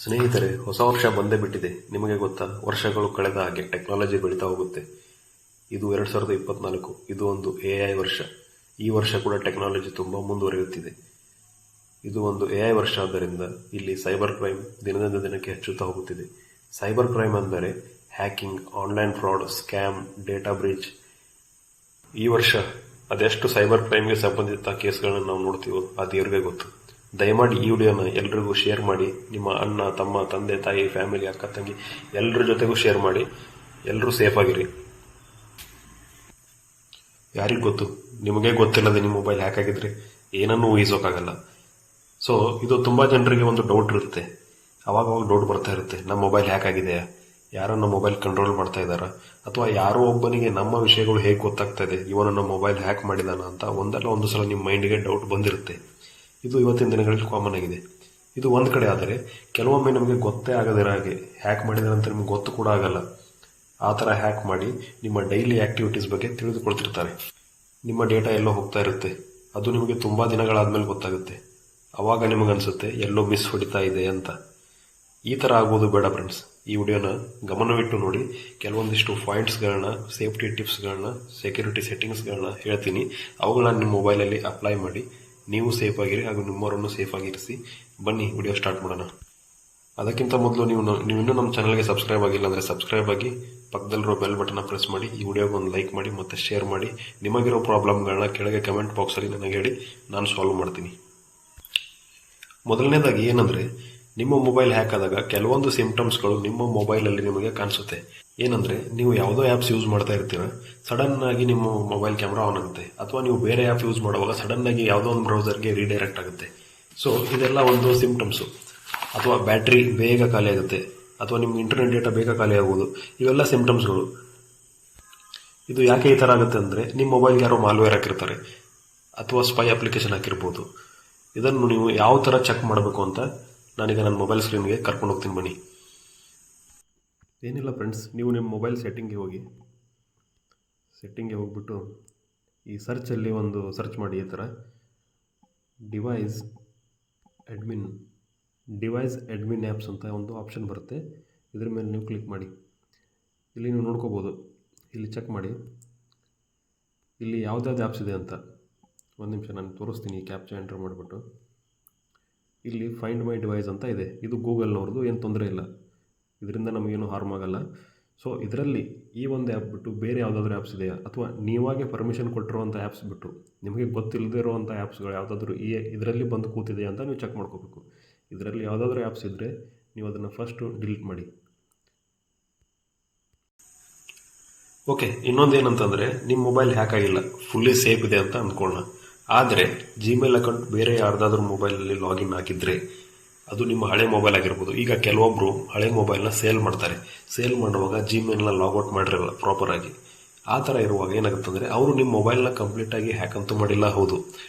ಸ್ನೇಹಿತರೆ, ಹೊಸ ವರ್ಷ ಬಂದೇ ಬಿಟ್ಟಿದೆ. ನಿಮಗೆ ಗೊತ್ತಾ, ವರ್ಷಗಳು ಕಳೆದ ಹಾಗೆ ಟೆಕ್ನಾಲಜಿ ಬೆಳೀತಾ ಹೋಗುತ್ತೆ. ಇದು 2024. ಇದು ಒಂದು AI ವರ್ಷ. ಈ ವರ್ಷ ಕೂಡ ಟೆಕ್ನಾಲಜಿ ತುಂಬ ಮುಂದುವರಿಯುತ್ತಿದೆ. ಇದು ಒಂದು AI ವರ್ಷ ಆದ್ದರಿಂದ ಇಲ್ಲಿ ಸೈಬರ್ ಕ್ರೈಮ್ ದಿನದಿಂದ ದಿನಕ್ಕೆ ಹೆಚ್ಚುತ್ತಾ ಹೋಗುತ್ತಿದೆ. ಸೈಬರ್ ಕ್ರೈಮ್ ಅಂದರೆ hacking, online fraud, scam, data breach. ಈ ವರ್ಷ ಅದೆಷ್ಟು ಸೈಬರ್ ಕ್ರೈಮ್ಗೆ ಸಂಬಂಧಿತ ಕೇಸ್ಗಳನ್ನು ನಾವು ನೋಡ್ತೀವೋ ಅದು ದೇವರಿಗೆ ಗೊತ್ತು. ದಯಮಾಡಿ ಈ ವಿಡಿಯೋನ ಎಲ್ರಿಗೂ ಶೇರ್ ಮಾಡಿ. ನಿಮ್ಮ ಅಣ್ಣ, ತಮ್ಮ, ತಂದೆ, ತಾಯಿ, ಫ್ಯಾಮಿಲಿ, ಅಕ್ಕ, ತಂಗಿ ಎಲ್ಲರ ಜೊತೆಗೂ ಶೇರ್ ಮಾಡಿ. ಎಲ್ಲರೂ ಸೇಫ್ ಆಗಿರಿ. ಯಾರಿಗೂ ಗೊತ್ತು, ನಿಮಗೆ ಗೊತ್ತಿಲ್ಲದೆ ನಿಮ್ಮ ಮೊಬೈಲ್ ಹ್ಯಾಕ್ ಆಗಿದ್ರೆ ಏನನ್ನೂ ಊಹಿಸೋಕ್ಕಾಗಲ್ಲ. ಸೊ ಇದು ತುಂಬ ಜನರಿಗೆ ಒಂದು ಡೌಟ್ ಇರುತ್ತೆ. ಅವಾಗ ಡೌಟ್ ಬರ್ತಾ ಇರುತ್ತೆ, ನಮ್ಮ ಮೊಬೈಲ್ ಹ್ಯಾಕ್ ಆಗಿದೆಯಾ, ಯಾರನ್ನ ಮೊಬೈಲ್ ಕಂಟ್ರೋಲ್ ಮಾಡ್ತಾ ಇದ್ದಾರಾ, ಅಥವಾ ಯಾರೋ ಒಬ್ಬನಿಗೆ ನಮ್ಮ ವಿಷಯಗಳು ಹೇಗೆ ಗೊತ್ತಾಗ್ತಾ ಇದೆ, ಇವನನ್ನ ಮೊಬೈಲ್ ಹ್ಯಾಕ್ ಮಾಡಿದಾನ ಅಂತ ಒಂದಲ್ಲ ಒಂದು ಸಲ ನಿಮ್ಮ ಮೈಂಡ್ಗೆ ಡೌಟ್ ಬಂದಿರುತ್ತೆ. ಇದು ಇವತ್ತಿನ ದಿನಗಳಲ್ಲಿ ಕಾಮನ್ ಆಗಿದೆ. ಇದು ಒಂದು ಕಡೆ ಆದರೆ, ಕೆಲವೊಮ್ಮೆ ನಮಗೆ ಗೊತ್ತೇ ಆಗದಿರೋ ಹಾಗೆ ಹ್ಯಾಕ್ ಮಾಡಿದಾರೆ ಅಂತ ನಿಮ್ಗೆ ಗೊತ್ತು ಕೂಡ ಆಗಲ್ಲ. ಆ ಥರ ಹ್ಯಾಕ್ ಮಾಡಿ ನಿಮ್ಮ ಡೈಲಿ ಆ್ಯಕ್ಟಿವಿಟೀಸ್ ಬಗ್ಗೆ ತಿಳಿದುಕೊಳ್ತಿರ್ತಾರೆ. ನಿಮ್ಮ ಡೇಟಾ ಎಲ್ಲೋ ಹೋಗ್ತಾ ಇರುತ್ತೆ. ಅದು ನಿಮಗೆ ತುಂಬ ದಿನಗಳಾದ್ಮೇಲೆ ಗೊತ್ತಾಗುತ್ತೆ. ಆವಾಗ ನಿಮಗನ್ಸುತ್ತೆ ಎಲ್ಲೋ ಮಿಸ್ ಹೊಡಿತಾ ಇದೆ ಅಂತ. ಈ ಥರ ಆಗೋದು ಬೇಡ ಫ್ರೆಂಡ್ಸ್. ಈ ವಿಡಿಯೋನ ಗಮನವಿಟ್ಟು ನೋಡಿ. ಕೆಲವೊಂದಿಷ್ಟು ಪಾಯಿಂಟ್ಸ್ಗಳನ್ನ, ಸೇಫ್ಟಿ ಟಿಪ್ಸ್ಗಳನ್ನ, ಸೆಕ್ಯೂರಿಟಿ ಸೆಟ್ಟಿಂಗ್ಸ್ಗಳನ್ನ ಹೇಳ್ತೀನಿ. ಅವುಗಳನ್ನ ನಿಮ್ಮ ಮೊಬೈಲಲ್ಲಿ ಅಪ್ಲೈ ಮಾಡಿ ನೀವು ಸೇಫ್ ಆಗಿರಿ ಹಾಗೂ ನಿಮ್ಮವರನ್ನು ಸೇಫ್ ಆಗಿರಿಸಿ. ಬನ್ನಿ ವಿಡಿಯೋ ಸ್ಟಾರ್ಟ್ ಮಾಡೋಣ. ಅದಕ್ಕಿಂತ ಮೊದಲು ನೀವು ಇನ್ನೂ ನಮ್ಮ ಚಾನಲ್ಗೆ ಸಬ್ಸ್ಕ್ರೈಬ್ ಆಗಿಲ್ಲ ಅಂದರೆ ಸಬ್ಸ್ಕ್ರೈಬ್ ಆಗಿ, ಪಕ್ಕದಲ್ಲಿರೋ ಬೆಲ್ ಬಟನ್ನ ಪ್ರೆಸ್ ಮಾಡಿ, ಈ ವಿಡಿಯೋಗೆ ಒಂದು ಲೈಕ್ ಮಾಡಿ ಮತ್ತು ಶೇರ್ ಮಾಡಿ. ನಿಮಗಿರೋ ಪ್ರಾಬ್ಲಮ್ಗಳನ್ನ ಕೆಳಗೆ ಕಮೆಂಟ್ ಬಾಕ್ಸಲ್ಲಿ ನನಗೆ ಹೇಳಿ, ನಾನು ಸಾಲ್ವ್ ಮಾಡ್ತೀನಿ. ಮೊದಲನೇದಾಗಿ ಏನಂದರೆ, ನಿಮ್ಮ ಮೊಬೈಲ್ ಹ್ಯಾಕ್ ಆದಾಗ ಕೆಲವೊಂದು ಸಿಂಪ್ಟಮ್ಸ್ಗಳು ನಿಮ್ಮ ಮೊಬೈಲಲ್ಲಿ ನಿಮಗೆ ಕಾಣಿಸುತ್ತೆ. ಏನಂದರೆ, ನೀವು ಯಾವುದೋ ಆ್ಯಪ್ಸ್ ಯೂಸ್ ಮಾಡ್ತಾ ಇರ್ತೀರ, ಸಡನ್ ಆಗಿ ನಿಮ್ಮ ಮೊಬೈಲ್ ಕ್ಯಾಮ್ರಾ ಆನ್ ಆಗುತ್ತೆ. ಅಥವಾ ನೀವು ಬೇರೆ ಆ್ಯಪ್ ಯೂಸ್ ಮಾಡುವಾಗ ಸಡನ್ ಆಗಿ ಯಾವುದೋ ಒಂದು ಬ್ರೌಸರ್ಗೆ ರೀಡೈರೆಕ್ಟ್ ಆಗುತ್ತೆ. ಸೊ ಇದೆಲ್ಲ ಒಂದು ಸಿಂಪ್ಟಮ್ಸು. ಅಥವಾ ಬ್ಯಾಟ್ರಿ ಬೇಗ ಖಾಲಿ ಆಗುತ್ತೆ, ಅಥವಾ ನಿಮ್ಮ ಇಂಟರ್ನೆಟ್ ಡೇಟಾ ಬೇಗ ಖಾಲಿ ಆಗೋದು, ಇವೆಲ್ಲ ಸಿಂಪ್ಟಮ್ಸ್ಗಳು. ಇದು ಯಾಕೆ ಈ ಥರ ಆಗುತ್ತೆ ಅಂದರೆ, ನಿಮ್ಮ ಮೊಬೈಲ್ಗೆ ಯಾರೋ ಮಾಲ್ವೇರ್ ಹಾಕಿರ್ತಾರೆ ಅಥವಾ ಸ್ಪೈ ಅಪ್ಲಿಕೇಶನ್ ಹಾಕಿರ್ಬೋದು. ಇದನ್ನು ನೀವು ಯಾವ ಥರ ಚೆಕ್ ಮಾಡಬೇಕು ಅಂತ ನಾನೀಗ ನನ್ನ ಮೊಬೈಲ್ ಸ್ಕ್ರೀನ್ಗೆ ಕರ್ಕೊಂಡು ಹೋಗ್ತೀನಿ, ಬನ್ನಿ. ಏನಿಲ್ಲ ಫ್ರೆಂಡ್ಸ್, ನೀವು ನಿಮ್ಮ ಮೊಬೈಲ್ ಸೆಟ್ಟಿಂಗ್ಗೆ ಹೋಗ್ಬಿಟ್ಟು ಈ ಸರ್ಚಲ್ಲಿ ಒಂದು ಸರ್ಚ್ ಮಾಡಿ. ಈ ಥರ ಡಿವೈಸ್ ಅಡ್ಮಿನ್ ಆ್ಯಪ್ಸ್ ಅಂತ ಒಂದು ಆಪ್ಷನ್ ಬರುತ್ತೆ. ಇದ್ರ ಮೇಲೆ ನೀವು ಕ್ಲಿಕ್ ಮಾಡಿ. ಇಲ್ಲಿ ನೀವು ನೋಡ್ಕೋಬೋದು. ಇಲ್ಲಿ ಚೆಕ್ ಮಾಡಿ, ಇಲ್ಲಿ ಯಾವುದ್ಯಾವ್ದು ಆ್ಯಪ್ಸ್ ಇದೆ ಅಂತ. ಒಂದು ನಿಮಿಷ ನಾನು ತೋರಿಸ್ತೀನಿ. ಕ್ಯಾಪ್ಚಾ ಎಂಟರ್ ಮಾಡಿಬಿಟ್ಟು ಇಲ್ಲಿ ಫೈಂಡ್ ಮೈ ಡಿವೈಸ್ ಅಂತ ಇದೆ. ಇದು ಗೂಗಲ್ನವ್ರದ್ದು, ಏನು ತೊಂದರೆ ಇಲ್ಲ, ಇದರಿಂದ ನಮಗೇನು ಹಾರ್ಮ್ ಆಗಲ್ಲ. ಸೊ ಇದರಲ್ಲಿ ಈ ಒಂದು ಆ್ಯಪ್ ಬಿಟ್ಟು ಬೇರೆ ಯಾವುದಾದ್ರೂ ಆ್ಯಪ್ಸ್ ಇದೆಯಾ, ಅಥವಾ ನೀವಾಗೆ ಪರ್ಮಿಷನ್ ಕೊಟ್ಟಿರುವಂಥ ಆ್ಯಪ್ಸ್ ಬಿಟ್ಟು ನಿಮಗೆ ಗೊತ್ತಿಲ್ಲದೆ ಇರುವಂಥ ಆ್ಯಪ್ಸ್ಗಳು ಯಾವುದಾದ್ರೂ ಇದರಲ್ಲಿ ಬಂದು ಕೂತಿದೆ ಅಂತ ನೀವು ಚೆಕ್ ಮಾಡ್ಕೋಬೇಕು. ಇದರಲ್ಲಿ ಯಾವುದಾದ್ರೂ ಆ್ಯಪ್ಸ್ ಇದ್ದರೆ ನೀವು ಅದನ್ನು ಫಸ್ಟು ಡಿಲೀಟ್ ಮಾಡಿ. ಓಕೆ, ಇನ್ನೊಂದು ಏನಂತಂದರೆ, ನಿಮ್ಮ ಮೊಬೈಲ್ ಹ್ಯಾಕ್ ಆಗಿಲ್ಲ, ಫುಲ್ಲಿ ಸೇಫ್ ಇದೆ ಅಂತ ಅಂದ್ಕೊಳ್ಳೋಣ. ಆದರೆ ಜಿಮೇಲ್ ಅಕೌಂಟ್ ಬೇರೆ ಯಾರ್ದಾದ್ರೂ ಮೊಬೈಲಲ್ಲಿ ಲಾಗಿನ್ ಆಗಿದ್ದರೆ, ಅದು ನಿಮ್ಮ ಹಳೆ ಮೊಬೈಲ್ ಆಗಿರ್ಬೋದು. ಈಗ ಕೆಲವೊಬ್ಬರು ಹಳೆ ಮೊಬೈಲ್ನ ಸೇಲ್ ಮಾಡ್ತಾರೆ. ಸೇಲ್ ಮಾಡುವಾಗ ಜಿಮೇಲ್ನ ಲಾಗೌಟ್ ಮಾಡಿರಲ್ಲ ಪ್ರಾಪರಾಗಿ. ಆ ಥರ ಇರುವಾಗ ಏನಾಗುತ್ತಂದರೆ, ಅವರು ನಿಮ್ಮ ಮೊಬೈಲ್ನ ಕಂಪ್ಲೀಟಾಗಿ ಹ್ಯಾಕ್ ಅಂತೂ ಮಾಡಿಲ್ಲ, ಹೌದು.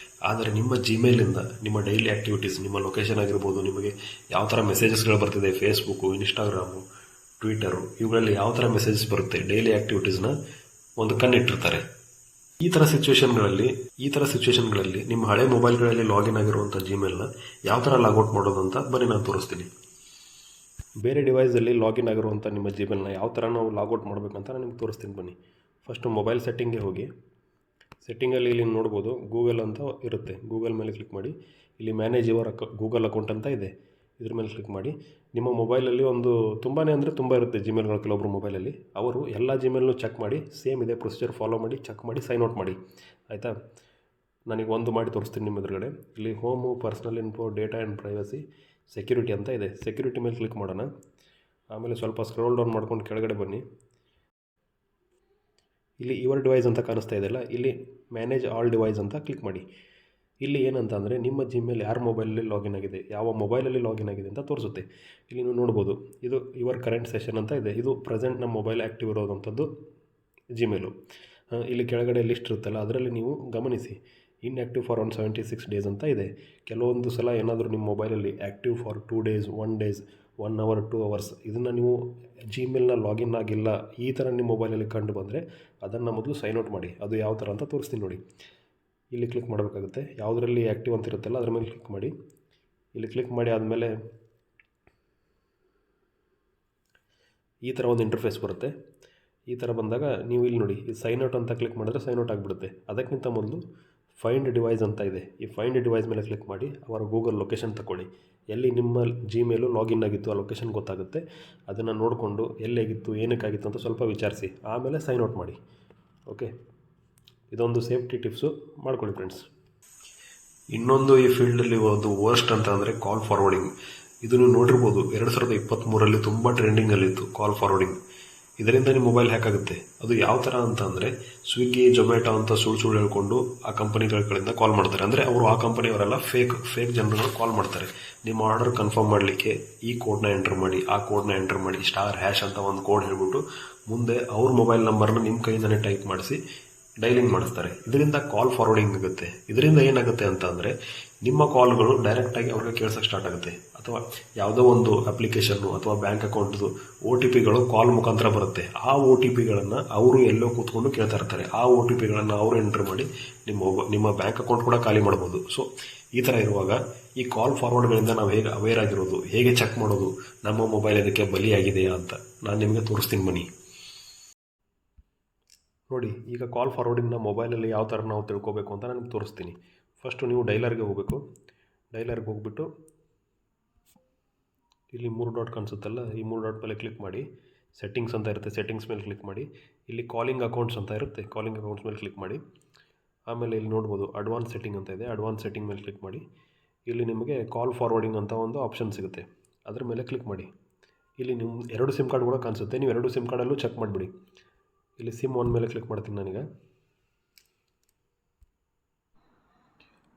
ಆದರೆ ನಿಮ್ಮ ಜಿಮೇಲಿಂದ ನಿಮ್ಮ ಡೈಲಿ ಆ್ಯಕ್ಟಿವಿಟೀಸ್, ನಿಮ್ಮ ಲೊಕೇಶನ್ ಆಗಿರ್ಬೋದು, ನಿಮಗೆ ಯಾವ ಥರ ಮೆಸೇಜಸ್ಗಳು ಬರ್ತಿದೆ, ಫೇಸ್ಬುಕ್ಕು, ಇನ್ಸ್ಟಾಗ್ರಾಮು, ಟ್ವಿಟರು, ಇವುಗಳಲ್ಲಿ ಯಾವ ಥರ ಮೆಸೇಜಸ್ ಬರುತ್ತೆ, ಡೈಲಿ ಆ್ಯಕ್ಟಿವಿಟೀಸ್ನ ಒಂದು ಕಣ್ಣಿಟ್ಟಿರ್ತಾರೆ. ಈ ಥರ ಸಿಚುವೇಶನ್ಗಳಲ್ಲಿ ನಿಮ್ಮ ಹಳೆ ಮೊಬೈಲ್ಗಳಲ್ಲಿ ಲಾಗಿನ್ ಆಗಿರುವಂಥ ಜಿಮೇಲ್ನ ಯಾವ ಥರ ಲಾಗೌಟ್ ಮಾಡೋದು ಅಂತ ಬನ್ನಿ ನಾನು ತೋರಿಸ್ತೀನಿ. ಬೇರೆ ಡಿವೈಸಲ್ಲಿ ಲಾಗಿನ್ ಆಗಿರುವಂಥ ನಿಮ್ಮ ಜಿಮೇಲ್ನ ಯಾವ ಥರ ನಾವು ಲಾಗೌಟ್ ಮಾಡಬೇಕಂತ ನಾನು ನಿಮ್ಗೆ ತೋರಿಸ್ತೀನಿ, ಬನ್ನಿ. ಫಸ್ಟು ಮೊಬೈಲ್ ಸೆಟ್ಟಿಂಗ್ಗೆ ಹೋಗಿ. ಸೆಟ್ಟಿಂಗಲ್ಲಿ ಇಲ್ಲಿ ನೋಡ್ಬೋದು ಗೂಗಲ್ ಅಂತ ಇರುತ್ತೆ. ಗೂಗಲ್ ಮೇಲೆ ಕ್ಲಿಕ್ ಮಾಡಿ. ಇಲ್ಲಿ ಮ್ಯಾನೇಜ್ ಯುವರ್ ಗೂಗಲ್ ಅಕೌಂಟ್ ಅಂತ ಇದೆ. ಇದ್ರ ಮೇಲೆ ಕ್ಲಿಕ್ ಮಾಡಿ. ನಿಮ್ಮ ಮೊಬೈಲಲ್ಲಿ ಒಂದು ತುಂಬಾ ಇರುತ್ತೆ ಜಿಮೇಲ್ಗಳು ಕೆಲವೊಬ್ಬರು ಮೊಬೈಲಲ್ಲಿ. ಅವರು ಎಲ್ಲ ಜಿಮೇಲ್ನು ಚೆಕ್ ಮಾಡಿ, ಸೇಮ್ ಇದೆ ಪ್ರೊಸೀಜರ್ ಫಾಲೋ ಮಾಡಿ, ಚೆಕ್ ಮಾಡಿ, ಸೈನ್ ಔಟ್ ಮಾಡಿ, ಆಯಿತಾ. ನನಗೆ ಒಂದು ಮಾಡಿ ತೋರಿಸ್ತೀನಿ ನಿಮ್ಮ ಎದುರುಗಡೆ. ಇಲ್ಲಿ home, personal info, data and privacy, security ಅಂತ ಇದೆ. ಸೆಕ್ಯೂರಿಟಿ ಮೇಲೆ ಕ್ಲಿಕ್ ಮಾಡೋಣ. ಆಮೇಲೆ ಸ್ವಲ್ಪ ಸ್ಕ್ರೋಲ್ ಡೌನ್ ಮಾಡ್ಕೊಂಡು ಕೆಳಗಡೆ ಬನ್ನಿ. ಇಲ್ಲಿ ಯುವರ್ ಡಿವೈಸ್ ಅಂತ ಕಾಣಿಸ್ತಾ ಇದೆಯಲ್ಲ, ಇಲ್ಲಿ ಮ್ಯಾನೇಜ್ ಆಲ್ ಡಿವೈಸ್ ಅಂತ ಕ್ಲಿಕ್ ಮಾಡಿ. ಇಲ್ಲಿ ಏನಂತ ಅಂದರೆ, ನಿಮ್ಮ ಜಿಮೇಲ್ ಯಾರ ಮೊಬೈಲಲ್ಲಿ ಲಾಗಿನ್ ಆಗಿದೆ, ಯಾವ ಮೊಬೈಲಲ್ಲಿ ಲಾಗಿನ್ ಆಗಿದೆ ಅಂತ ತೋರಿಸುತ್ತೆ. ಇಲ್ಲಿ ನೀವು ನೋಡ್ಬೋದು, ಇದು ಯುವರ್ ಕರೆಂಟ್ ಸೆಷನ್ ಅಂತ ಇದೆ. ಇದು ಪ್ರೆಸೆಂಟ್ ನಮ್ಮ ಮೊಬೈಲ್ ಆ್ಯಕ್ಟಿವ್ ಇರೋದಂಥದ್ದು ಜಿಮೇಲು. ಇಲ್ಲಿ ಕೆಳಗಡೆ ಲಿಸ್ಟ್ ಇರುತ್ತಲ್ಲ, ಅದರಲ್ಲಿ ನೀವು ಗಮನಿಸಿ, ಇನ್ಆ್ಯಕ್ಟಿವ್ ಫಾರ್ 176 ಡೇಸ್ ಅಂತ ಇದೆ. ಕೆಲವೊಂದು ಸಲ ಏನಾದರೂ ನಿಮ್ಮ ಮೊಬೈಲಲ್ಲಿ active for 2 days, 1 days, 1 hour, 2 hours, ಇದನ್ನು ನೀವು ಜಿಮೇಲ್ನ ಲಾಗಿನ್ ಆಗಿಲ್ಲ ಈ ಥರ ನಿಮ್ಮ ಮೊಬೈಲಲ್ಲಿ ಕಂಡು ಬಂದರೆ ಅದನ್ನು ಮೊದಲು ಸೈನ್ ಔಟ್ ಮಾಡಿ. ಅದು ಯಾವ ಥರ ಅಂತ ತೋರಿಸ್ತೀನಿ ನೋಡಿ. ಇಲ್ಲಿ ಕ್ಲಿಕ್ ಮಾಡಬೇಕಾಗುತ್ತೆ. ಯಾವುದರಲ್ಲಿ ಆ್ಯಕ್ಟಿವ್ ಅಂತ ಇರುತ್ತಲ್ಲ ಅದ್ರ ಮೇಲೆ ಕ್ಲಿಕ್ ಮಾಡಿ. ಇಲ್ಲಿ ಕ್ಲಿಕ್ ಮಾಡಿ ಆದಮೇಲೆ ಈ ಥರ ಒಂದು ಇಂಟರ್ಫೇಸ್ ಬರುತ್ತೆ. ಈ ಥರ ಬಂದಾಗ ನೀವು ಇಲ್ಲಿ ನೋಡಿ, ಈ ಸೈನ್ ಔಟ್ ಅಂತ ಕ್ಲಿಕ್ ಮಾಡಿದ್ರೆ ಸೈನ್ ಔಟ್ ಆಗಿಬಿಡುತ್ತೆ. ಅದಕ್ಕಿಂತ ಮೊದಲು ಫೈಂಡ್ ಡಿವೈಸ್ ಅಂತ ಇದೆ. ಈ ಫೈಂಡ್ ಡಿವೈಸ್ ಮೇಲೆ ಕ್ಲಿಕ್ ಮಾಡಿ ಅವರ ಗೂಗಲ್ ಲೊಕೇಶನ್ ತಗೊಳ್ಳಿ. ಎಲ್ಲಿ ನಿಮ್ಮ ಜಿಮೇಲು ಲಾಗಿನ್ ಆಗಿತ್ತು ಆ ಲೊಕೇಶನ್ ಗೊತ್ತಾಗುತ್ತೆ. ಅದನ್ನು ನೋಡಿಕೊಂಡು ಎಲ್ಲಿಗಿತ್ತು ಏನಕ್ಕಾಗಿತ್ತು ಅಂತ ಸ್ವಲ್ಪ ವಿಚಾರಿಸಿ ಆಮೇಲೆ ಸೈನ್ ಔಟ್ ಮಾಡಿ. ಓಕೆ, ಇದೊಂದು ಸೇಫ್ಟಿ ಟಿಪ್ಸು ಮಾಡ್ಕೊಳ್ಳಿ ಫ್ರೆಂಡ್ಸ್. ಇನ್ನೊಂದು ಈ ಫೀಲ್ಡಲ್ಲಿ ಒಂದು ವರ್ಸ್ಟ್ ಅಂತ ಅಂದರೆ ಕಾಲ್ ಫಾರ್ವರ್ಡಿಂಗ್. ಇದು ನೀವು ನೋಡಿರ್ಬೋದು, 2023ರಲ್ಲಿ ತುಂಬ ಟ್ರೆಂಡಿಂಗಲ್ಲಿತ್ತು ಕಾಲ್ ಫಾರ್ವರ್ಡಿಂಗ್. ಇದರಿಂದ ನಿಮ್ಮ ಮೊಬೈಲ್ ಹ್ಯಾಕ್ ಆಗುತ್ತೆ. ಅದು ಯಾವ ಥರ ಅಂತ ಅಂದರೆ, ಸ್ವಿಗ್ಗಿ ಜೊಮ್ಯಾಟೊ ಅಂತ ಸುಳ್ಳು ಹೇಳ್ಕೊಂಡು ಆ ಕಂಪನಿಗಳ ಕಡೆಯಿಂದ ಕಾಲ್ ಮಾಡ್ತಾರೆ. ಅಂದರೆ ಅವರು ಆ ಕಂಪನಿಯವರೆಲ್ಲ ಫೇಕ್ ಜನರುಗಳು ಕಾಲ್ ಮಾಡ್ತಾರೆ. ನಿಮ್ಮ ಆರ್ಡರ್ ಕನ್ಫರ್ಮ್ ಮಾಡಲಿಕ್ಕೆ ಈ ಕೋಡ್ನ ಎಂಟರ್ ಮಾಡಿ, ಆ ಕೋಡ್ನ ಎಂಟರ್ ಮಾಡಿ, *# ಅಂತ ಒಂದು ಕೋಡ್ ಹೇಳ್ಬಿಟ್ಟು ಮುಂದೆ ಅವ್ರ ಮೊಬೈಲ್ ನಂಬರ್ನ ನಿಮ್ಮ ಕೈಯಿಂದನೇ ಟೈಪ್ ಮಾಡಿಸಿ ಡೈಲಿಂಗ್ ಮಾಡಿಸ್ತಾರೆ. ಇದರಿಂದ ಕಾಲ್ ಫಾರ್ವರ್ಡಿಂಗ್ ಆಗುತ್ತೆ. ಇದರಿಂದ ಏನಾಗುತ್ತೆ ಅಂತ ಅಂದರೆ, ನಿಮ್ಮ ಕಾಲ್ಗಳು ಡೈರೆಕ್ಟಾಗಿ ಅವ್ರಿಗೆ ಕೇಳ್ಸೋಕ್ಕೆ ಸ್ಟಾರ್ಟ್ ಆಗುತ್ತೆ. ಅಥವಾ ಯಾವುದೋ ಒಂದು ಅಪ್ಲಿಕೇಶನ್ನು ಅಥವಾ ಬ್ಯಾಂಕ್ ಅಕೌಂಟ್ದು OTPಗಳು ಕಾಲ್ ಮುಖಾಂತರ ಬರುತ್ತೆ. ಆ OTPಗಳನ್ನು ಅವರು ಎಲ್ಲೋ ಕೂತ್ಕೊಂಡು ಕೇಳ್ತಾ ಇರ್ತಾರೆ. ಆ OTPಗಳನ್ನು ಅವರು ಎಂಟ್ರ್ ಮಾಡಿ ನಿಮ್ಮ ಬ್ಯಾಂಕ್ ಅಕೌಂಟ್ ಕೂಡ ಖಾಲಿ ಮಾಡ್ಬೋದು. ಸೊ ಈ ಥರ ಇರುವಾಗ ಈ ಕಾಲ್ ಫಾರ್ವರ್ಡ್ಗಳಿಂದ ನಾವು ಹೇಗೆ ಅವೇರ್ ಆಗಿರೋದು, ಹೇಗೆ ಚೆಕ್ ಮಾಡೋದು ನಮ್ಮ ಮೊಬೈಲ್ ಇದಕ್ಕೆ ಬಲಿಯಾಗಿದೆಯಾ ಅಂತ ನಾನು ನಿಮಗೆ ತೋರಿಸ್ತೀನಿ ಬನ್ನಿ. ನೋಡಿ, ಈಗ ಕಾಲ್ ಫಾರ್ವರ್ಡಿಂಗ್ನ ಮೊಬೈಲಲ್ಲಿ ಯಾವ ಥರ ನಾವು ತಿಳ್ಕೊಬೇಕು ಅಂತ ನಾನು ತೋರಿಸ್ತೀನಿ. ಫಸ್ಟು ನೀವು ಡೈಲರ್ಗೆ ಹೋಗಬೇಕು. ಡೈಲರ್ಗೆ ಹೋಗ್ಬಿಟ್ಟು ಇಲ್ಲಿ 3 ಡಾಟ್ ಕಾಣಿಸುತ್ತಲ್ಲ, ಈ 3 ಡಾಟ್ ಮೇಲೆ ಕ್ಲಿಕ್ ಮಾಡಿ. ಸೆಟ್ಟಿಂಗ್ಸ್ ಅಂತ ಇರುತ್ತೆ, ಸೆಟ್ಟಿಂಗ್ಸ್ ಮೇಲೆ ಕ್ಲಿಕ್ ಮಾಡಿ. ಇಲ್ಲಿ ಕಾಲಿಂಗ್ ಅಕೌಂಟ್ಸ್ ಅಂತ ಇರುತ್ತೆ, ಕಾಲಿಂಗ್ ಅಕೌಂಟ್ಸ್ ಮೇಲೆ ಕ್ಲಿಕ್ ಮಾಡಿ. ಆಮೇಲೆ ಇಲ್ಲಿ ನೋಡ್ಬೋದು ಅಡ್ವಾನ್ಸ್ ಸೆಟ್ಟಿಂಗ್ ಅಂತ ಇದೆ, ಅಡ್ವಾನ್ಸ್ ಸೆಟ್ಟಿಂಗ್ ಮೇಲೆ ಕ್ಲಿಕ್ ಮಾಡಿ. ಇಲ್ಲಿ ನಿಮಗೆ ಕಾಲ್ ಫಾರ್ವರ್ಡಿಂಗ್ ಅಂತ ಒಂದು ಆಪ್ಷನ್ ಸಿಗುತ್ತೆ, ಅದ್ರ ಮೇಲೆ ಕ್ಲಿಕ್ ಮಾಡಿ. ಇಲ್ಲಿ ನಿಮ್ಮ 2 ಸಿಮ್ ಕಾರ್ಡ್ ಕೂಡ ಕಾಣಿಸುತ್ತೆ. ನೀವು 2 ಸಿಮ್ ಕಾರ್ಡಲ್ಲೂ ಚೆಕ್ ಮಾಡಿಬಿಡಿ. ಇಲ್ಲಿ ಸಿಮ್ 1 ಮೇಲೆ ಕ್ಲಿಕ್ ಮಾಡ್ತೀನಿ ನಾನೀಗ.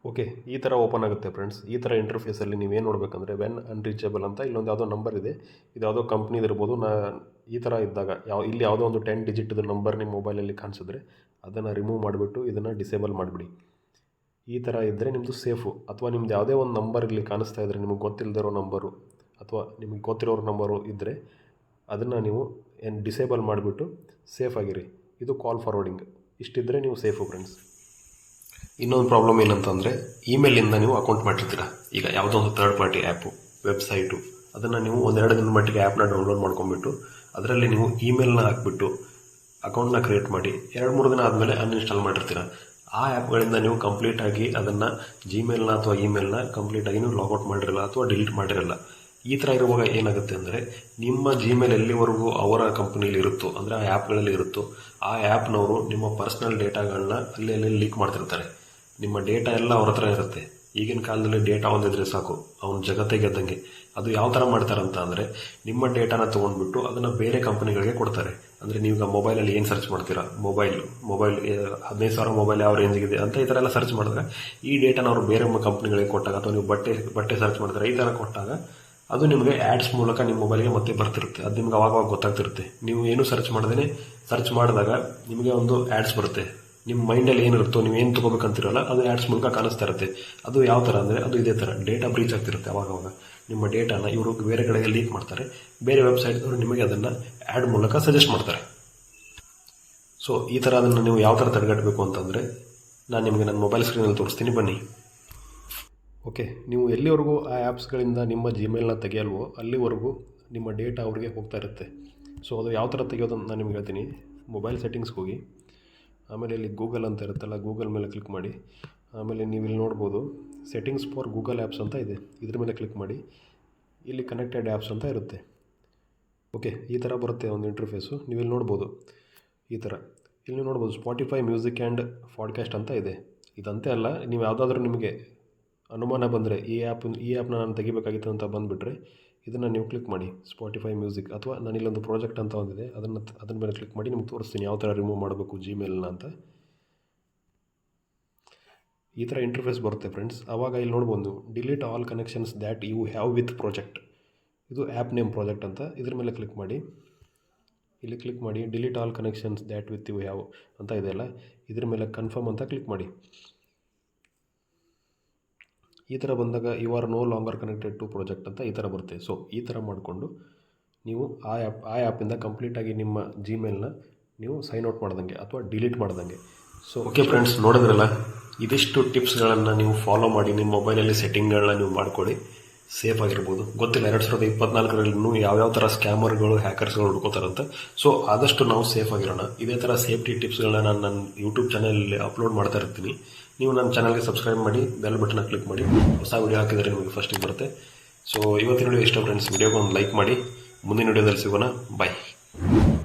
ಓಕೆ, ಈ ಥರ ಓಪನ್ ಆಗುತ್ತೆ ಫ್ರೆಂಡ್ಸ್. ಈ ಥರ ಇಂಟರ್ಫೇಸಲ್ಲಿ ನೀವೇನು ನೋಡಬೇಕಂದ್ರೆ, ವೆನ್ ಅನ್ರೀಚಬಲ್ ಅಂತ ಇಲ್ಲೊಂದು ಯಾವುದೋ ನಂಬರ್ ಇದೆ. ಇದು ಯಾವುದೋ ಕಂಪ್ನಿದು ಇರ್ಬೋದು. ಈ ಥರ ಇದ್ದಾಗ ಇಲ್ಲಿ ಯಾವುದೋ ಒಂದು 10 ಡಿಜಿಟ್ದು ನಂಬರ್ ನಿಮ್ಮ ಮೊಬೈಲಲ್ಲಿ ಕಾಣಿಸಿದ್ರೆ ಅದನ್ನು ರಿಮೂವ್ ಮಾಡಿಬಿಟ್ಟು ಇದನ್ನು ಡಿಸೇಬಲ್ ಮಾಡಿಬಿಡಿ. ಈ ಥರ ಇದ್ದರೆ ನಿಮ್ಮದು ಸೇಫು. ಅಥವಾ ನಿಮ್ದು ಯಾವುದೇ ಒಂದು ನಂಬರ್ ಇಲ್ಲಿ ಕಾಣಿಸ್ತಾ ಇದ್ದರೆ, ನಿಮಗೆ ಗೊತ್ತಿಲ್ಲದಿರೋ ನಂಬರು ಅಥವಾ ನಿಮಗೆ ಗೊತ್ತಿರೋರ ನಂಬರು ಇದ್ದರೆ ಅದನ್ನು ನೀವು ಡಿಸೇಬಲ್ ಮಾಡಿಬಿಟ್ಟು ಸೇಫ್ ಆಗಿರಿ. ಇದು ಕಾಲ್ ಫಾರ್ವರ್ಡಿಂಗ್. ಇಷ್ಟಿದ್ದರೆ ನೀವು ಸೇಫು ಫ್ರೆಂಡ್ಸ್. ಇನ್ನೊಂದು ಪ್ರಾಬ್ಲಮ್ ಏನಂತಂದರೆ, ಇಮೇಲಿಂದ ನೀವು ಅಕೌಂಟ್ ಮಾಡಿರ್ತೀರ. ಈಗ ಯಾವುದೋ ಒಂದು ಥರ್ಡ್ ಪಾರ್ಟಿ ಆ್ಯಪು, ವೆಬ್ಸೈಟು, ಅದನ್ನು ನೀವು 1-2 ದಿನದ ಮಟ್ಟಿಗೆ ಆ್ಯಪ್ನ ಡೌನ್ಲೋಡ್ ಮಾಡ್ಕೊಂಬಿಟ್ಟು ಅದರಲ್ಲಿ ನೀವು ಇಮೇಲ್ನ ಹಾಕ್ಬಿಟ್ಟು ಅಕೌಂಟ್ನ ಕ್ರಿಯೇಟ್ ಮಾಡಿ 2-3 ದಿನ ಆದಮೇಲೆ ಅನ್ಇನ್ಸ್ಟಾಲ್ ಮಾಡಿರ್ತೀರ. ಆ ಆ್ಯಪ್ಗಳಿಂದ ನೀವು ಕಂಪ್ಲೀಟಾಗಿ ಅದನ್ನು ಜಿಮೇಲ್ನ ಅಥವಾ ಇಮೇಲ್ನ ಕಂಪ್ಲೀಟಾಗಿ ನೀವು ಲಾಗೌಟ್ ಮಾಡಿರಲ್ಲ ಅಥವಾ ಡಿಲೀಟ್ ಮಾಡಿರಲ್ಲ. ಈ ಥರ ಇರುವಾಗ ಏನಾಗುತ್ತೆ ಅಂದರೆ, ನಿಮ್ಮ ಜಿಮೇಲ್ ಎಲ್ಲಿವರೆಗೂ ಅವರ ಕಂಪ್ನಿಯಲ್ಲಿ ಇರುತ್ತೋ, ಅಂದರೆ ಆ ಆ್ಯಪ್ಗಳಲ್ಲಿ ಇರುತ್ತೋ, ಆ ಆ್ಯಪ್ನವರು ನಿಮ್ಮ ಪರ್ಸ್ನಲ್ ಡೇಟಾಗಳನ್ನ ಅಲ್ಲಿ ಲೀಕ್ ಮಾಡ್ತಿರ್ತಾರೆ. ನಿಮ್ಮ ಡೇಟಾ ಎಲ್ಲ ಅವ್ರ ಹತ್ರ ಇರುತ್ತೆ. ಈಗಿನ ಕಾಲದಲ್ಲಿ ಡೇಟಾ ಒಂದಿದ್ರೆ ಸಾಕು, ಅವನು ಜಗತ್ತೇ ಗೆದ್ದಂಗೆ. ಅದು ಯಾವ ಥರ ಮಾಡ್ತಾರಂತ ಅಂದರೆ, ನಿಮ್ಮ ಡೇಟಾನ ತೊಗೊಂಡ್ಬಿಟ್ಟು ಅದನ್ನು ಬೇರೆ ಕಂಪನಿಗಳಿಗೆ ಕೊಡ್ತಾರೆ. ಅಂದರೆ ನೀವೀಗ ಮೊಬೈಲಲ್ಲಿ ಏನು ಸರ್ಚ್ ಮಾಡ್ತೀರಾ, ಮೊಬೈಲ್ 15,000 ಮೊಬೈಲ್ ಯಾವ ರೇಂಜಿಗಿದೆ ಅಂತ ಈ ಥರ ಎಲ್ಲ ಸರ್ಚ್ ಮಾಡಿದ್ರೆ, ಈ ಡೇಟಾನ ಅವರು ಬೇರೆ ಕಂಪ್ನಿಗಳಿಗೆ ಕೊಟ್ಟಾಗ, ಅಥವಾ ನೀವು ಬಟ್ಟೆ ಸರ್ಚ್ ಮಾಡ್ತಾರೆ, ಈ ಥರ ಕೊಟ್ಟಾಗ ಅದು ನಿಮಗೆ ಆ್ಯಡ್ಸ್ ಮೂಲಕ ನಿಮ್ಮ ಮೊಬೈಲ್ಗೆ ಮತ್ತೆ ಬರ್ತಿರುತ್ತೆ. ಅದು ನಿಮ್ಗೆ ಅವಾಗ ಗೊತ್ತಾಗ್ತಿರುತ್ತೆ. ನೀವು ಏನು ಸರ್ಚ್ ಮಾಡಿದಾಗ ನಿಮಗೆ ಒಂದು ಆ್ಯಡ್ಸ್ ಬರುತ್ತೆ. ನಿಮ್ಮ ಮೈಂಡಲ್ಲಿ ಏನಿರುತ್ತೋ, ನೀವು ಏನು ತೊಗೋಬೇಕಂತಿರಲ್ಲ, ಅದು ಆ್ಯಡ್ಸ್ ಮೂಲಕ ಕಾಣಿಸ್ತಾ ಇರುತ್ತೆ. ಅದು ಯಾವ ಥರ ಅಂದರೆ, ಅದು ಇದೇ ಥರ ಡೇಟಾ ಬ್ರೀಚ್ ಆಗ್ತಿರುತ್ತೆ. ಅವಾಗವಾಗ ನಿಮ್ಮ ಡೇಟಾನ ಇವರು ಬೇರೆ ಕಡೆಗೆ ಲೀಕ್ ಮಾಡ್ತಾರೆ. ಬೇರೆ ವೆಬ್ಸೈಟ್ದವರು ನಿಮಗೆ ಅದನ್ನು ಆ್ಯಡ್ ಮೂಲಕ ಸಜೆಸ್ಟ್ ಮಾಡ್ತಾರೆ. ಸೊ ಈ ಥರ ಅದನ್ನು ನೀವು ಯಾವ ಥರ ತಡೆಗಟ್ಟಬೇಕು ಅಂತಂದರೆ, ನಾನು ನಿಮಗೆ ನನ್ನ ಮೊಬೈಲ್ ಸ್ಕ್ರೀನಲ್ಲಿ ತೋರಿಸ್ತೀನಿ ಬನ್ನಿ. ಓಕೆ, ನೀವು ಎಲ್ಲಿವರೆಗೂ ಆ ಆ್ಯಪ್ಸ್ಗಳಿಂದ ನಿಮ್ಮ ಜಿಮೇಲ್ನ ತೆಗೆಯಲ್ವೋ ಅಲ್ಲಿವರೆಗೂ ನಿಮ್ಮ ಡೇಟಾ ಅವ್ರಿಗೆ ಹೋಗ್ತಾ ಇರುತ್ತೆ. ಸೊ ಅದು ಯಾವ ಥರ ತೆಗೆಯೋದು ಅಂತ ನಾನು ನಿಮ್ಗೆ ಹೇಳ್ತೀನಿ. ಮೊಬೈಲ್ ಸೆಟ್ಟಿಂಗ್ಸ್ಗೆ ಹೋಗಿ, ಆಮೇಲೆ ಇಲ್ಲಿ ಗೂಗಲ್ ಅಂತ ಇರುತ್ತಲ್ಲ, ಗೂಗಲ್ ಮೇಲೆ ಕ್ಲಿಕ್ ಮಾಡಿ. ಆಮೇಲೆ ನೀವು ಇಲ್ಲಿ ನೋಡ್ಬೋದು ಸೆಟ್ಟಿಂಗ್ಸ್ ಫಾರ್ ಗೂಗಲ್ ಆ್ಯಪ್ಸ್ ಅಂತ ಇದೆ, ಇದ್ರ ಮೇಲೆ ಕ್ಲಿಕ್ ಮಾಡಿ. ಇಲ್ಲಿ ಕನೆಕ್ಟೆಡ್ ಆ್ಯಪ್ಸ್ ಅಂತ ಇರುತ್ತೆ. ಓಕೆ, ಈ ಥರ ಬರುತ್ತೆ ಒಂದು ಇಂಟರ್ಫೇಸು. ನೀವು ಇಲ್ಲಿ ನೋಡ್ಬೋದು ಈ ಥರ. ಇಲ್ಲಿ ನೋಡ್ಬೋದು ಸ್ಪಾಟಿಫೈ ಮ್ಯೂಸಿಕ್ ಆ್ಯಂಡ್ ಪಾಡ್ಕಾಸ್ಟ್ ಅಂತ ಇದೆ. ಇದಂತೆ ಅಲ್ಲ, ನೀವು ಯಾವುದಾದ್ರೂ ನಿಮಗೆ ಅನುಮಾನ ಬಂದರೆ ಈ ಆ್ಯಪ್ನ ನಾನು ತೆಗಿಬೇಕಾಗಿತ್ತು ಅಂತ ಬಂದುಬಿಟ್ರೆ ಇದನ್ನು ನೀವು ಕ್ಲಿಕ್ ಮಾಡಿ, ಸ್ಪಾಟಿಫೈ ಮ್ಯೂಸಿಕ್. ಅಥವಾ ನಾನಿಲ್ಲೊಂದು ಪ್ರಾಜೆಕ್ಟ್ ಅಂತ ಒಂದಿದೆ, ಅದನ್ನ ಮೇಲೆ ಕ್ಲಿಕ್ ಮಾಡಿ ನಿಮ್ಗೆ ತೋರಿಸ್ತೀನಿ ಯಾವ ಥರ ರಿಮೂವ್ ಮಾಡಬೇಕು ಜಿಮೇಲ್ನ ಅಂತ. ಈ ಥರ ಇಂಟರ್ಫೇಸ್ ಬರುತ್ತೆ ಫ್ರೆಂಡ್ಸ್. ಆವಾಗ ಇಲ್ಲಿ ನೋಡ್ಬೋದು delete all connections that you have with project. ಇದು ಆ್ಯಪ್ ನೇಮ್ ಪ್ರಾಜೆಕ್ಟ್ ಅಂತ. ಇದ್ರ ಮೇಲೆ ಕ್ಲಿಕ್ ಮಾಡಿ. ಇಲ್ಲಿ ಕ್ಲಿಕ್ ಮಾಡಿ delete all connections that with you have ಅಂತ ಇದೆಯಲ್ಲ, ಇದ್ರ ಮೇಲೆ ಕನ್ಫರ್ಮ್ ಅಂತ ಕ್ಲಿಕ್ ಮಾಡಿ. ಈ ಥರ ಬಂದಾಗ you are no longer connected to project ಅಂತ ಈ ಥರ ಬರುತ್ತೆ. ಸೊ ಈ ಥರ ಮಾಡಿಕೊಂಡು ನೀವು ಆ ಆ್ಯಪಿಂದ ಕಂಪ್ಲೀಟಾಗಿ ನಿಮ್ಮ ಜಿಮೇಲ್ನ ನೀವು ಸೈನ್ ಔಟ್ ಮಾಡ್ದಂಗೆ ಅಥವಾ ಡಿಲೀಟ್ ಮಾಡ್ದಂಗೆ. ಸೊ ಓಕೆ ಫ್ರೆಂಡ್ಸ್, ನೋಡಿದ್ರಲ್ಲ, ಇದಿಷ್ಟು ಟಿಪ್ಸ್ಗಳನ್ನು ನೀವು ಫಾಲೋ ಮಾಡಿ ನಿಮ್ಮ ಮೊಬೈಲಲ್ಲಿ ಸೆಟ್ಟಿಂಗ್ಗಳನ್ನ ನೀವು ಮಾಡ್ಕೊಳ್ಳಿ. ಸೇಫ್ ಆಗಿರ್ಬೋದು. ಗೊತ್ತಿಲ್ಲ 2024ರಲ್ಲಿ ಇನ್ನೂ ಯಾವ್ಯಾವ ಥರ ಸ್ಕ್ಯಾಮರ್ಗಳು ಹ್ಯಾಕರ್ಸ್ಗಳು ಹುಡ್ಕೋತಾರಂತ. ಸೊ ಆದಷ್ಟು ನಾವು ಸೇಫ್ ಆಗಿರೋಣ. ಇದೇ ಥರ ಸೇಫ್ಟಿ ಟಿಪ್ಸ್ಗಳನ್ನ ನಾನು ನನ್ನ ಯೂಟ್ಯೂಬ್ ಚಾನಲಲ್ಲಿ ಅಪ್ಲೋಡ್ ಮಾಡ್ತಾ ಇರ್ತೀನಿ. ನೀವು ನನ್ನ ಚಾನಲ್ಗೆ ಸಬ್ಸ್ಕ್ರೈಬ್ ಮಾಡಿ, ಬೆಲ್ ಬಟನ್ನ ಕ್ಲಿಕ್ ಮಾಡಿ. ಹೊಸ ವಿಡಿಯೋ ಹಾಕಿದರೆ ನಿಮಗೆ ಫಸ್ಟಿಗೆ ಬರುತ್ತೆ. ಸೊ ಇವತ್ತಿನ ವಿಡಿಯೋ ಇಷ್ಟ ಫ್ರೆಂಡ್ಸ್. ವಿಡಿಯೋಗೆ ಒಂದು ಲೈಕ್ ಮಾಡಿ. ಮುಂದಿನ ವಿಡಿಯೋದಲ್ಲಿ ಸಿಗೋಣ. ಬಾಯ್.